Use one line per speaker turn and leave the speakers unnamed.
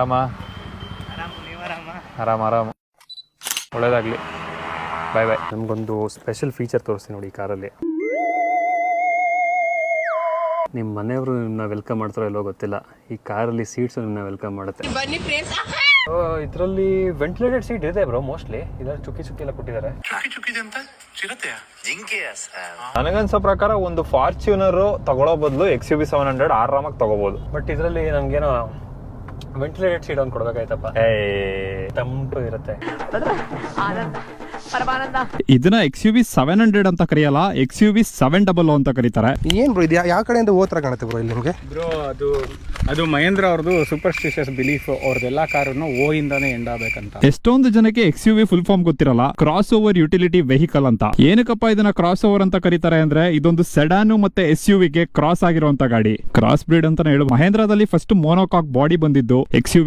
ಆರಾಮ ಆರಾಮ ಆರಾಮ ಒಳ್ಳೇದಾಗಲಿ. ಬಾಯ್ ಬಾಯ್. ನಮಗೊಂದು ಸ್ಪೆಷಲ್ ಫೀಚರ್ ತೋರಿಸ್ತೀನಿ ನೋಡಿ ಈ ಕಾರಲ್ಲಿ. ನಿಮ್ಮ ಮನೆಯವರು ನಿಮ್ಮನ್ನ ವೆಲ್ಕಮ್ ಮಾಡ್ತಾರೋ ಇಲ್ಲೋ ಗೊತ್ತಿಲ್ಲ, ಈ ಕಾರಲ್ಲಿ ಸೀಟ್ಸ್ ನಿಮ್ಮನ್ನ ವೆಲ್ಕಮ್ ಮಾಡುತ್ತೆ. ಇದರಲ್ಲಿ ವೆಂಟಿಲೇಟೆಡ್ ಸೀಟ್ ಇದೆ ಬ್ರೋ ಮೋಸ್ಟ್ಲಿ. ಇದರಲ್ಲಿ ಚುಕ್ಕಿ ಚುಕ್ಕಿ ಎಲ್ಲ ಕೊಟ್ಟಿದ್ದಾರೆ. ನನಗನ್ಸೋ ಪ್ರಕಾರ ಒಂದು ಫಾರ್ಚ್ಯೂನರ್ ತಗೊಳ್ಳೋ ಬದಲು XUV 700 ಆರಾಮಾಗಿ ತಗೋಬಹುದು. ಬಟ್ ಇದರಲ್ಲಿ ನನ್ಗೇನೋ ವೆಂಟಿಲೇಟೆಡ್ ಸೀಟ್ ಒಂದು ಕೊಡ್ಬೇಕಾಯ್ತಪ್ಪ. ತಂಪು ಇರುತ್ತೆ.
ಇದನ್ನ XUV 700 ಅಂತ ಕರೆಯಲ್ಲ, XUV 700 ಅಂತ ಕರೀತಾರೆ.
ಏನ್ ಬ್ರೋ ಇದು ಯಾವ ಕಡೆಯಿಂದ ಓತ್ರ ಕಾಣುತ್ತೆ ಬ್ರೋ ಇಲ್ಲಿ ನಿಮಗೆ?
ಬ್ರೋ ಅದು ಮಹೇಂದ್ರ ಅವ್ರದ್ದು ಸೂಪರ್ಸ್ಟಿಷಿಯಸ್ ಬಿಲೀಫ್. ಅವ್ರದ್ದೆಲ್ಲಾ ಕಾರನ್ನು ಓ ಇಂದಾನೆ ಎಂಡ್ ಆಗ್ಬೇಕಂತ.
ಎಷ್ಟೊಂದು ಜನಕ್ಕೆ XUV ಫುಲ್ ಫಾರ್ಮ್ ಗೊತ್ತಿರಲ್ಲ. ಕ್ರಾಸ್ ಓವರ್ ಯುಟಿಲಿಟಿ ವೆಹಿಕಲ್ ಅಂತ. ಏನಕ್ಕಪ್ಪ ಇದನ್ನ ಕ್ರಾಸ್ ಓವರ್ ಅಂತ ಕರೀತಾರೆ ಅಂದ್ರೆ, ಇದೊಂದು ಸೆಡಾನು ಮತ್ತೆ SUV ಗೆ ಕ್ರಾಸ್ ಆಗಿರುವಂತ ಗಾಡಿ. ಕ್ರಾಸ್ ಬ್ರೀಡ್ ಅಂತಾನೆ ಹೇಳು. ಮಹೇಂದ್ರದಲ್ಲಿ ಫಸ್ಟ್ ಮೋನೋಕಾಕ್ ಬಾಡಿ ಬಂದಿದ್ದು XUV